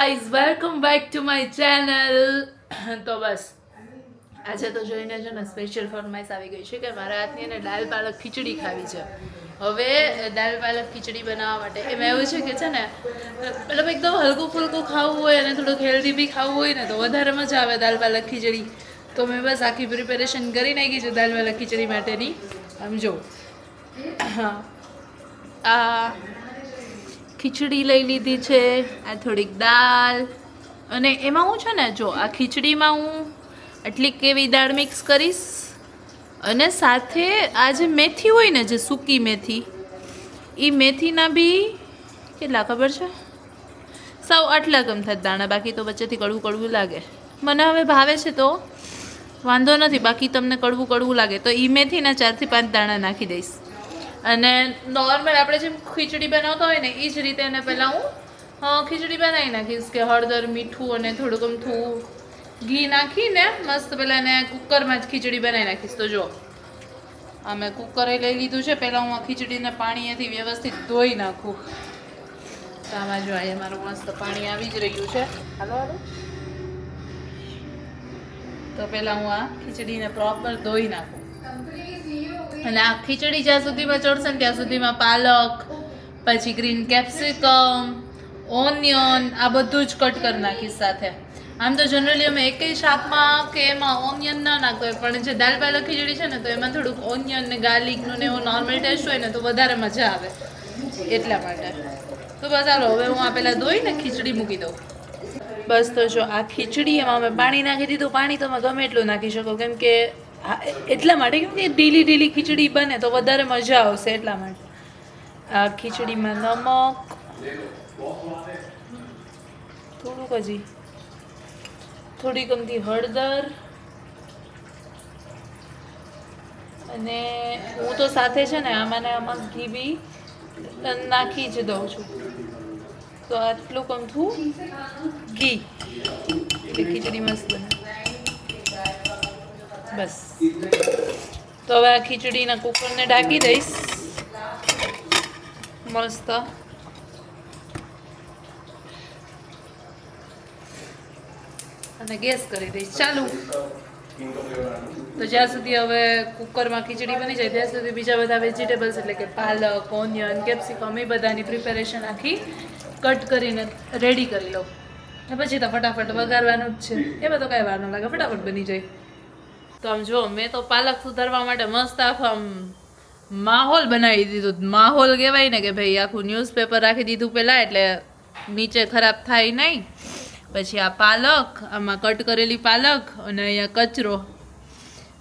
Guys welcome back to my channel. તો બસ આજે તો જોઈને છે ને સ્પેશિયલ ફરમાઈશ આવી ગઈ છે કે મારા હાથની એને દાલ પાલક ખીચડી ખાવી છે. હવે દાલ પાલક ખીચડી બનાવવા માટે એમાં એવું છે કે છે ને મતલબ એકદમ હલકું ફુલકું ખાવું હોય અને થોડુંક હેલ્ધી બી ખાવું હોય ને તો વધારે મજા આવે દાલ પાલક ખીચડી. તો મેં બસ આખી પ્રિપેરેશન કરી નાખી છે દાલ પાલક ખીચડી માટેની. આમ જો હા આ ખીચડી લઈ લીધી છે, આ થોડીક દાળ, અને એમાં હું છે ને જો આ ખીચડીમાં હું આટલી કેવી દાળ મિક્સ કરીશ અને સાથે આ જે મેથી હોય ને જે સૂકી મેથી એ મેથીના બી કેટલા ખબર છે સાવ આટલા કમ થાય દાણા, બાકી તો વચ્ચેથી કડવું કડવું લાગે. મને હવે ભાવે છે તો વાંધો નથી, બાકી તમને કડવું કડવું લાગે તો એ મેથીના 4 થી 5 દાણા નાખી દઈશ. અને નોર્મલ આપણે જેમ ખીચડી બનાવતા હોય ને એ જ રીતે એને પહેલાં હું ખીચડી બનાવી નાખીશ કે હળદર, મીઠું અને થોડુંક અમથું ઘી નાખીને મસ્ત પહેલાં એને કુકરમાં જ ખીચડી બનાવી નાખીશ. તો જો આ મેં કુકરે લઈ લીધું છે. પહેલાં હું આ ખીચડીને પાણીથી વ્યવસ્થિત ધોઈ નાખું. તો આમાં જો અહીંયા મારું મસ્ત પાણી આવી જ રહ્યું છે. હાલો હાલો. તો પહેલાં હું આ ખીચડીને પ્રોપર ધોઈ નાખું અને આ ખીચડી જ્યાં સુધીમાં ચડશે ને ત્યાં સુધીમાં પાલક, પછી ગ્રીન કેપ્સિકમ, ઓનિયન આ બધું જ કટ કરી નાખીશ સાથે. આમ તો જનરલી અમે એકેય શાકમાં કે એમાં ઓનિયન ના નાખીએ, પણ જે દાલ પાલક ખીચડી છે ને તો એમાં થોડુંક ઓનિયન ને ગાર્લિકનું ને એવો નોર્મલ ટેસ્ટ હોય ને તો વધારે મજા આવે એટલા માટે. તો બસ ચાલો હવે હું આ પહેલાં ધોઈને ખીચડી મૂકી દઉં. બસ તો જો આ ખીચડી એમાં અમે પાણી નાખી દીધું. પાણી તમે ગમે એટલું નાખી શકો, કેમ કે એટલા માટે કેમ કે ઢીલી ઢીલી ખીચડી બને તો વધારે મજા આવશે એટલા માટે. આ ખીચડીમાં નમક થોડુંક, હજી થોડીક અમથી હળદર, અને હું તો સાથે છે ને આમાં ઘી બી નાખી જ દઉં છું. તો આટલું અમથું ઘી એટલે ખીચડી મસ્ત બને. બસ તો હવે આ ખીચડીના કુકરને ઢાંકી દઈશ મસ્ત. અને ગેસ કરી દઈશ ચાલુ. તો જ્યાં સુધી હવે કુકરમાં ખીચડી બની જાય ત્યાં સુધી બીજા બધા વેજીટેબલ્સ એટલે કે પાલક, ઓનિયન, કેપ્સિકમ એ બધાની પ્રિપેરેશન આખી કટ કરીને રેડી કરી લઉં. પછી તો ફટાફટ વઘારવાનું જ છે. એમાં તો કાંઈ વાર ન લાગે, ફટાફટ બની જાય. તો આમ જો મેં તો પાલક સુધારવા માટે મસ્ત આખો આમ માહોલ બનાવી દીધો. માહોલ કહેવાય ને કે ભાઈ આખું ન્યૂઝપેપર રાખી દીધું પહેલાં, એટલે નીચે ખરાબ થાય નહીં. પછી આ પાલક, આમાં કટ કરેલી પાલક અને અહીંયા કચરો.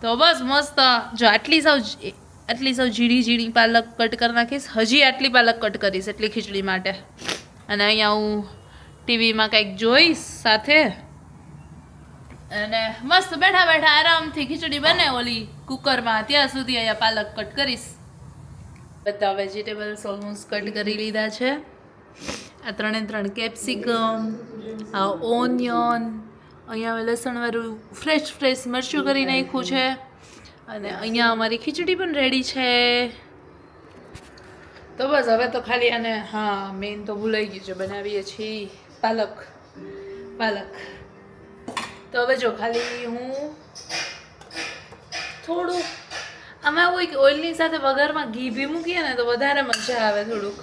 તો બસ મસ્ત જો આટલી સાવ ઝીણી ઝીણી પાલક કટ કરી નાખીશ. હજી આટલી પાલક કટ કરીશ એટલી ખીચડી માટે. અને અહીંયા હું ટીવીમાં કંઈક જોઈશ સાથે, અને મસ્ત બેઠા બેઠા આરામથી ખીચડી બને ઓલી કુકરમાં ત્યાં સુધી અહીંયા પાલક કટ કરીશ. બધા વેજીટેબલ્સ ઓલમોસ્ટ કટ કરી લીધા છે. આ 3 કેપ્સિકમ, આ ઓનિયન, અહીંયા હવે લસણવાળું ફ્રેશ મરચું કરી નાખ્યું છે, અને અહીંયા અમારી ખીચડી પણ રેડી છે. તો બસ હવે તો ખાલી આને મેઇન તો ભૂલાઈ ગયું છે, બનાવીએ છીએ પાલક. તો હવે જો ખાલી હું થોડુંક આમાં એવું હોય કે ઓઇલની સાથે વઘારમાં ઘી બી મૂકીએ ને તો વધારે મજા આવે થોડુંક.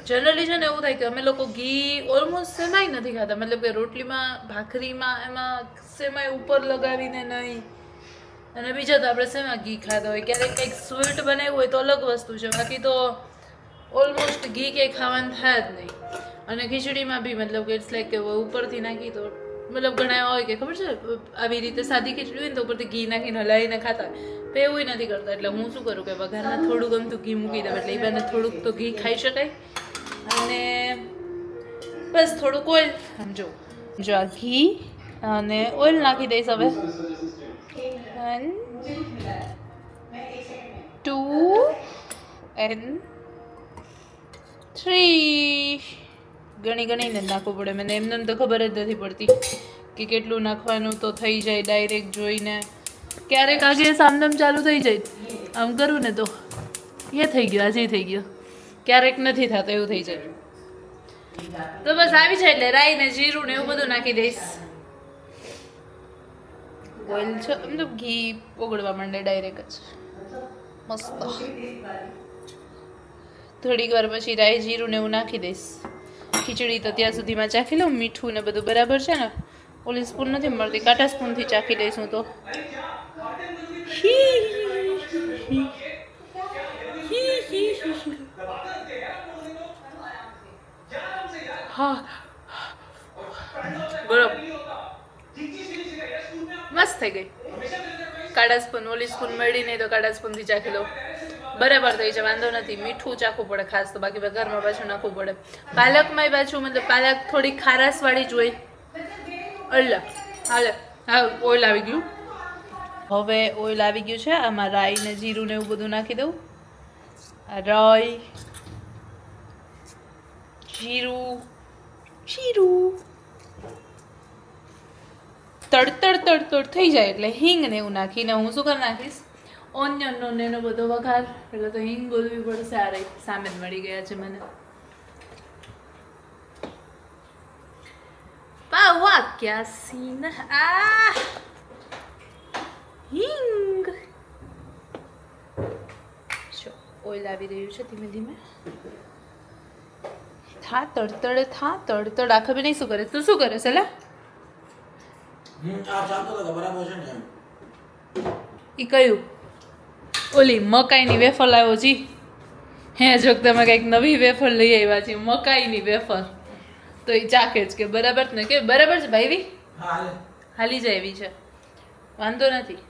જનરલી છે ને એવું થાય કે અમે લોકો ઘી ઓલમોસ્ટ સેમાય નથી ખાતા, મતલબ કે રોટલીમાં, ભાખરીમાં એમાં સેમાય ઉપર લગાવીને નહીં, અને બીજા તો આપણે શેમાં ઘી ખાતા હોય. ક્યારેક કંઈક સ્વીટ બનાવ્યું હોય તો અલગ વસ્તુ છે, બાકી તો ઓલમોસ્ટ ઘી કંઈ ખાવાનું થાય જ નહીં. અને ખીચડીમાં બી મતલબ કે ઇટ્સ લાઈક કે ઉપરથી નાખી તો મતલબ ઘણા એવા હોય કે ખબર છે આવી રીતે સાદી ખીચડી હોય ને તો ઉપરથી ઘી નાખીને હલાવીને ખાતા હોય, તો એવું નથી કરતા. એટલે હું શું કરું કે વઘારમાં થોડું ગમતું ઘી મૂકી દઉં, એટલે એ બાને થોડુંક તો ઘી ખાઈ શકાય. અને બસ થોડુંક ઓઇલ, સમજો જો આ ઘી અને ઓઇલ નાખી દઈશ હવે. 1 2 and 3 ગણીને નાખવું પડે. મને એમને તો ખબર જ નથી પડતી કે કેટલું નાખવાનું, તો થઈ જાય ડાયરેક્ટ જોઈને. ક્યારેક આજે સામનામ ચાલુ થઈ જાય, આમ કરું ને તો એ થઈ ગયું, આજે થઈ ગયો. ક્યારેક નથી થતું એવું થઈ જાય. તો બસ આવી જાય એટલે રાઈ ને જીરું ને એવું બધું નાખી દઈશ. ઓઇલ છે મતલબ ઘી ઓગળવા માંડે ડાયરેક્ટ જ મસ્ત. થોડીક વાર પછી રાઈ જીરું ને એવું નાખી દઈશ. ખીચડી તો ત્યાં સુધીમાં ચાખી લઉં મીઠું ને બધું બરાબર છે ને. ઓલી સ્પૂન નથી મળતી, કાંટા સ્પૂનથી ચાખી લઈશ હું તો. હા બરોબર મસ્ત થઈ ગઈ. કાળા સ્પૂન ઓલી સ્પૂન મળી નહીં તો કાળા સ્પૂનથી ચાખી લો. બરાબર થઈ છે, વાંધો નથી. મીઠું ચાખવું પડે ખાસ તો, બાકી વઘારમાં પાછું નાખવું પડે. પાલકમાંય પાછું મતલબ પાલક થોડી ખારાશવાળી જ હોય. અલ્લા હાલે હા ઓઇલ આવી ગયું. હવે ઓઇલ આવી ગયું છે, આમાં રાઈ ને જીરું ને એવું બધું નાખી દઉં. રાઈ જીરું તડતડ થઈ જાય એટલે હિંગ ને એવું નાખીને હું શું કરી નાખીશ, ઓનિયનનો ને એનો બધો વઘાર. એટલે તો હિંગ બોલવી પડશે. આ રહી સામે જ મળી ગયા છે મને. પાવા ક્યા સીન. આ હિંગ જો ઓઇલ આવી રહ્યું છે ધીમે ધીમે. થા તડતડ આખા બી નહીં. શું કરે તું? શું કરે છે લા? ઈ કયું? ઓલી મકાઈની વેફર લાવ્યો જી. હે જો તમે કંઈક નવી વેફર લઈ આવ્યા છે, મકાઈની વેફર. તો એ ચાખે જ કે બરાબર ને કે બરાબર છે ભાઈ. હાલી જાય એવી છે, વાંધો નથી.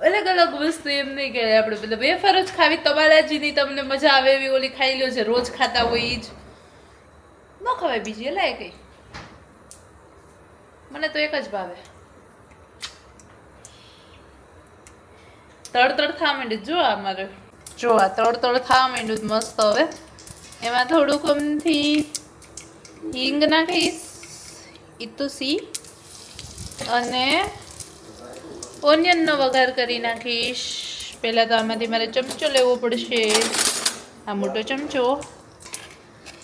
અલગ અલગ વસ્તુ એમ નહીં કે આપણે બધા વેફર જ ખાવી. તમારાજીની તમને મજા આવે એવી ઓલી ખાઈ લ્યો છે, રોજ ખાતા હોય એ જ ન ખવાય. બીજી એલાય કઈ મને તો એક જ ભાવે. તડતડ થવા માંડ્યું જો આ મારે. જો આ તડતડ થવા માંડ્યું મસ્ત. હવે એમાં થોડુંક અમથી હિંગ નાખીશ, ઇતુસી, અને ઓનિયનનો વઘાર કરી નાખીશ. પહેલાં તો આમાંથી મારે ચમચો લેવો પડશે, આ મોટો ચમચો.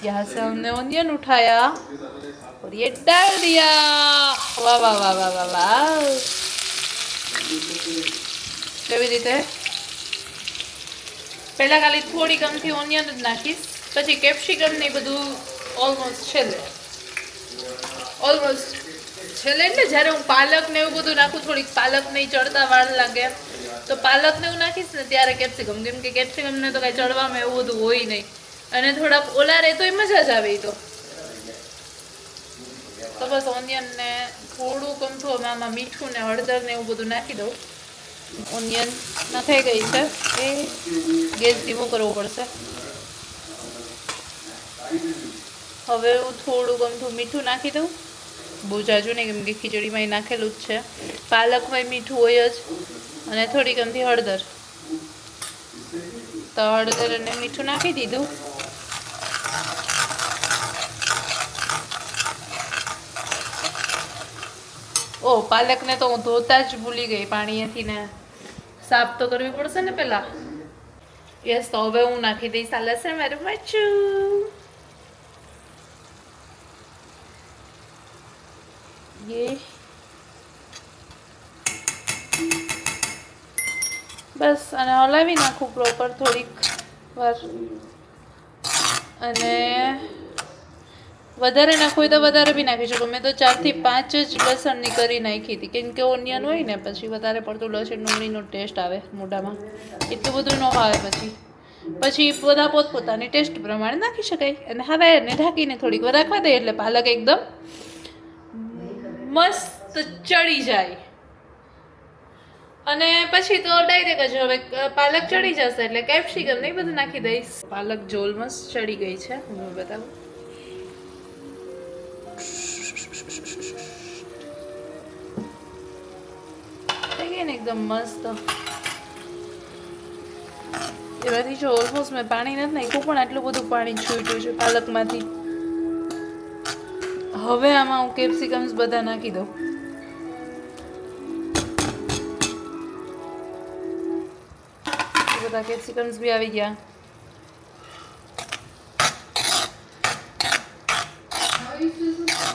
यहाँ से हमने ओनियन उठाया और ये डाल दिया. वाह वाह वाह वाह वाह वाह. કેવી રીતે પહેલાં ખાલી થોડીક અમથી ઓનિયન જ નાખીશ, પછી કેપ્સિકમ ને બધું ઓલમોસ્ટ છેલ્લે એટલે જ્યારે હું પાલક ને એવું બધું નાખું, થોડીક પાલક નહીં ચડતા વાર લાગે તો પાલક ને એવું નાખીશ ને ત્યારે કેપ્સિકમ. કેમ કે કેપ્સિકમ ને તો કાંઈ ચડવામાં એવું બધું હોય નહીં, અને થોડાક ઓલા રહે તો એ મજા જ આવે. તો બસ ઓનિયન ને થોડુંક અમથું આમાં મીઠું ને હળદર ને એવું બધું નાખી દઉં. ઓનિયન નખાઈ ગઈ છે, એ ગેસ ધીમો કરવો પડશે. હવે હું થોડુંક અમથું મીઠું નાખી દઉં, બહુ જાજુ નહીં કેમ કે ખીચડીમાં નાખેલું જ છે. પાલકમાં મીઠું હોય જ, અને થોડીક અમથી હળદર. તો હળદર અને મીઠું નાખી દીધું. ઓ પાલકને તો હું ધોતા જ ભૂલી ગઈ, પાણીએથી ને સાફ તો કરવી પડશે ને પહેલા. યસ, તો હવે હું નાખી દઈશ આ લસણ વાળું મરચું. બસ અને હલાવી નાખું પ્રોપર થોડીક વાર. અને વધારે નાખવું હોય તો વધારે બી નાખી શકું. મેં તો 4 થી 5 જ લસણની કરી નાખી હતી, કેમ કે ઓનિયન હોય ને પછી વધારે પડતું લસણ ડુંગળીનો ટેસ્ટ આવે મોઢામાં, એટલું બધું ન આવે. પછી બધા પોતપોતાની ટેસ્ટ પ્રમાણે નાખી શકાય. અને હવે એને ઢાંકીને થોડીક વાર રાખવા દઈએ એટલે પાલક એકદમ મસ્ત ચડી જાય. અને પછી તો ડાયરેક્ટ જ હવે પાલક ચડી જશે એટલે કેપ્સિકમ ને બધું નાખી દઈશ. પાલક જોલ મસ્ત ચડી ગઈ છે, હું બતાવું. થઈ ગઈ ને એકદમ મસ્ત. એમાંથી જો ઓલમોસ્ટ મેં પાણી નથી નાખ્યું, પણ આટલું બધું પાણી છૂટ્યું છે પાલકમાંથી. હવે આમાં હું કેપ્સિકમ્સ બધા નાખી દઉં. બધા કેપ્સિકમ્સ બી આવી ગયા.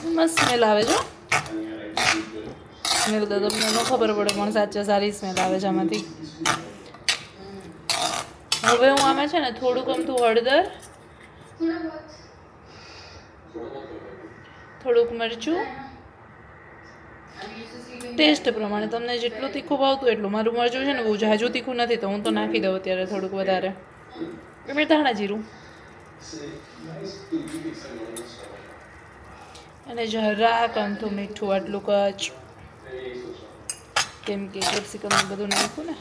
મસ્ત સ્મેલ આવે છે સ્મેલ તો તમને ન ખબર પડે પણ સાચે સારી સ્મેલ આવે છે આમાંથી હવે હું આમાં છે ને થોડુંક અમથું હળદર થોડુંક મરચું ટેસ્ટ પ્રમાણે તમને જેટલું તીખું ભાવતું એટલું મારું મરચું છે ને બહુ જાજુ તીખું નથી તો હું તો નાખી દઉં અત્યારે થોડુંક વધારે એમ ધાણા જીરું અને જરાક અમથું મીઠું આટલું કચ કેમ કે કેપ્સિકમ બધું નાખ્યું ને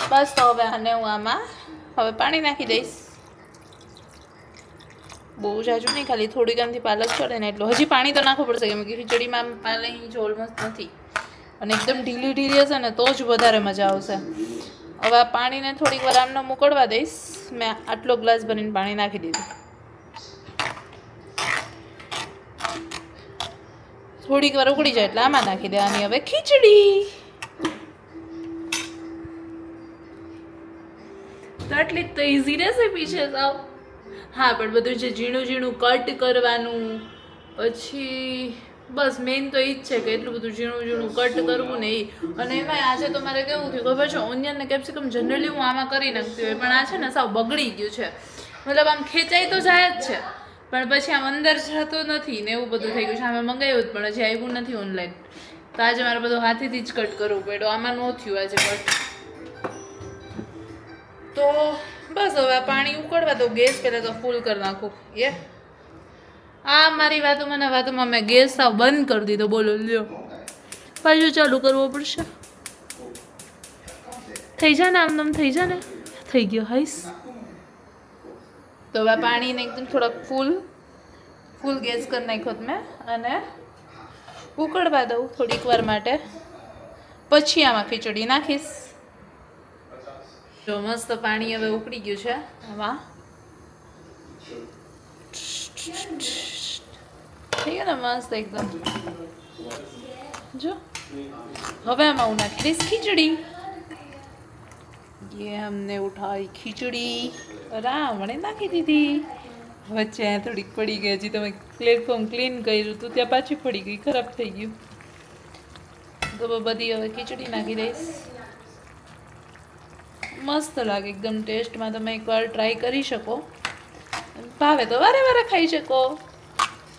બસ તો હવે આને હું આમાં હવે પાણી નાખી દઈશ બહુ જાજુ નહીં ખાલી થોડીક આમથી પાલક ચડે ને એટલું હજી પાણી તો નાખવું પડશે કેમ કે ખીચડીમાં પાણી જો ઓલમોસ્ટ નથી અને એકદમ ઢીલી ઢીલી હશે ને તો જ વધારે મજા આવશે હવે આ પાણીને થોડીક વાર આમને મોકળવા દઈશ મેં આટલો ગ્લાસ ભરીને પાણી નાખી દીધું થોડીક વાર ઉકળી જાય એટલે આમાં નાખી દેવાની હવે ખીચડી તો આટલી તો ઇઝી રેસીપી છે સાવ હા પણ બધું જે ઝીણું ઝીણું કટ કરવાનું પછી બસ મેઇન તો એ જ છે કે એટલું બધું ઝીણું ઝીણું કટ કરવું ને એ અને એમાં આજે તો મારે કેવું થયું ખબર છે ઓનિયન ને કેપ્સિકમ જનરલી હું આમાં કરી નાખતી હોય પણ આ છે ને સાવ બગડી ગયું છે મતલબ આમ ખેંચાઈ તો જાય જ છે પણ પછી આમ અંદર જતું નથી ને એવું બધું થઈ ગયું છે અમે મંગાવ્યું જ પણ હજી આવ્યું નથી ઓનલાઈન તો આજે મારે બધું હાથેથી જ કટ કરવું પડ્યું આમાં ન થયું આજે કટ તો બસ હવે પાણી ઉકળવા દો ગેસ પહેલાં તો ફૂલ કરી નાખું આ મારી વાતોમાં મેં ગેસ સાવ બંધ કરી દીધો બોલો લ્યો પાછું ચાલુ કરવો પડશે થઈ જાય ને આમ થઈ જાય ને થઈ ગયો હાઈસ તો હવે પાણીને એકદમ થોડાક ફૂલ ગેસ કરી નાખ્યો મેં અને ઉકળવા દઉં થોડીક વાર માટે પછી આમાં ખીચડી નાખીશ જો મસ્ત પાણી હવે ઉકળી ગયું છે આમાં થઈ ગયું ને મસ્ત એકદમ જો હવે આમાં હું નાખી દઈશ ખીચડી ये हमने उठाई खीचड़ी રાવણે નાખી દીધી વચ્ચે થોડીક પડી ગઈ હજી તમે પ્લેટફોર્મ ક્લીન કર્યું હતું ત્યાં પાછી પડી ગઈ ખરાબ થઈ ગયું તો બધી હવે ખીચડી નાખી દઈશ મસ્ત લાગે એકદમ ટેસ્ટમાં તમે એકવાર ટ્રાય કરી શકો ભાવે તો વારે વારે ખાઈ શકો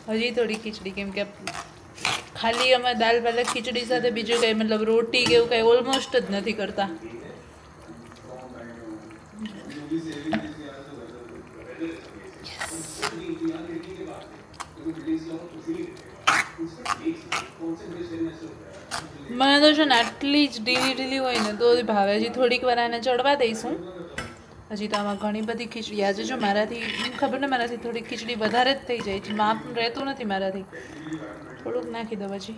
હજી થોડી ખીચડી કેમ કે ખાલી અમે દાલ પાલક ખીચડી સાથે બીજું કંઈ મતલબ રોટી કે એવું કંઈ ઓલમોસ્ટ જ નથી કરતા મને તો છે ને આટલી જ ઢીલી હોય ને તો ભાવે હજી થોડીક વાર આને ચડવા દઈશું હજી તો આમાં ઘણી બધી ખીચડી આજે જો મારાથી ખબર ને મારાથી થોડી ખીચડી વધારે જ થઈ જાય છે માપ રહેતું નથી મારાથી થોડુંક નાખી દઉં હજી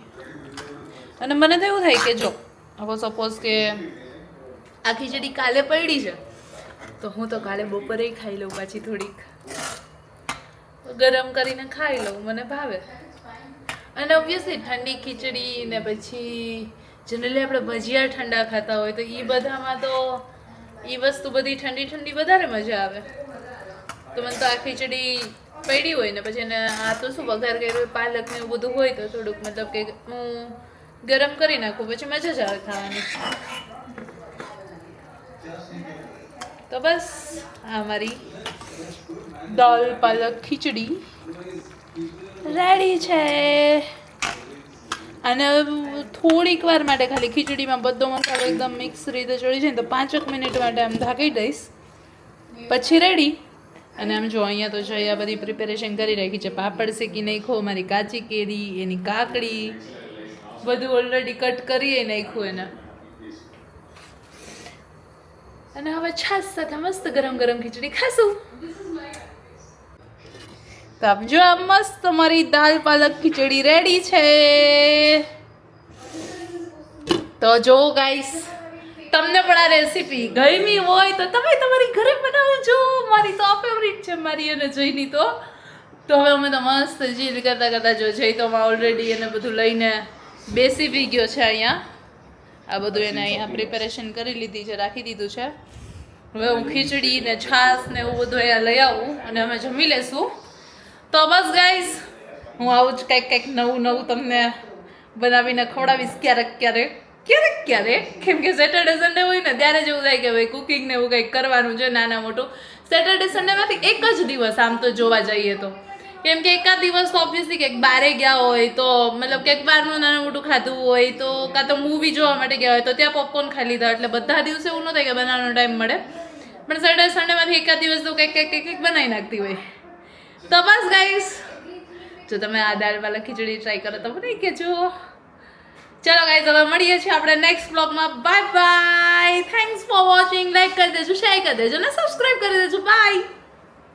અને મને તો એવું થાય કે જો હવે સપોઝ કે આ ખીચડી કાલે પડી છે તો હું તો કાલે બપોરે ખાઈ લઉં પાછી થોડીક ગરમ કરીને ખાઈ લઉં મને ભાવે અને ઓબ્વિયસલી ઠંડી ખીચડી ને પછી જનરલી આપણે ભજીયા ઠંડા ખાતા હોય તો એ બધામાં તો એ વસ્તુ બધી ઠંડી ઠંડી વધારે મજા આવે તો મને તો આ ખીચડી પડી હોય ને પછી એને આ તો શું વઘાર કર્યો હોય પાલક ને એવું બધું હોય તો થોડુંક મતલબ કે હું ગરમ કરી નાખું પછી મજા જ આવે ખાવાની તો બસ આ મારી દાલ પાલક ખીચડી રેડી છે અને થોડીક વાર માટે ખાલી ખીચડીમાં બધો મસાલો એકદમ મિક્સ રીતે ચડી જાય ને તો 5 મિનિટ માટે આમ ઢાંકી દઈશ પછી રેડી અને આમ જો અહીંયા તો જો આ બધી પ્રિપેરેશન કરી રાખી છે પાપડ શેકી નાખ્યો મારી કાચી કેરી એની કાકડી બધું ઓલરેડી કટ કરી નાખ્યું એને અને હવે છાશ સાથે મસ્ત ગરમ ગરમ ખીચડી ખાશું તો આમ જો આ મસ્ત મારી દાલ પાલક ખીચડી રેડી છે તો જો ગાઈસ તમને પણ આ રેસીપી ગમી હોય તો તમે તમારી ઘરે બનાવજો મારી તો ફેવરિટ છે મારી અને જયની તો હવે અમે તો મસ્ત જીદ કરતા કરતા જો જઈ તો ઓલરેડી એને બધું લઈને બેસી બી ગયો છે અહીંયા આ બધું એને અહીંયા પ્રિપેરેશન કરી લીધી છે રાખી દીધું છે હવે હું ખીચડી ને છાશ ને એવું બધું અહીંયા લઈ આવું અને અમે જમી લેશું. તો બસ ગાઈઝ, હું આવું જ કંઈક નવું તમને બનાવીને ખવડાવીશ ક્યારેક, કેમ કે સેટરડે સન્ડે હોય ને ત્યારે જ એવું થાય કે ભાઈ કુકિંગ ને એવું કંઈક કરવાનું છે નાના મોટું. સેટરડે સન્ડેમાંથી એક જ દિવસ આમ તો જોવા જઈએ તો, કેમ કે એકાદ દિવસ તો ઓબ્વિયસલી કંઈક બારે ગયા હોય તો મતલબ કંઈક બહારનું નાનું મોટું ખાધું હોય તો, કાં તો મૂવી જોવા માટે ગયા હોય તો ત્યાં પોપકોર્ન ખાઈ લીધા, એટલે બધા દિવસે એવું ન થાય કે બનાવવાનો ટાઈમ મળે. પણ સેટરડે સન્ડેમાંથી એકાદ દિવસ તો કંઈક બનાવી નાખતી હોય. તો બસ ગાઈસ, જો તમે આ દાળ પાલક ખીચડી ટ્રાય કરો તો બનાવી કેજો. ચલો ગાઈસ, હવે મળીએ છીએ આપણે નેક્સ્ટ બ્લોગમાં. Bye bye, thanks for watching. Like કરી દેજો, શેર કરી દેજો અને સબસ્ક્રાઈબ કરી દેજો. બાય.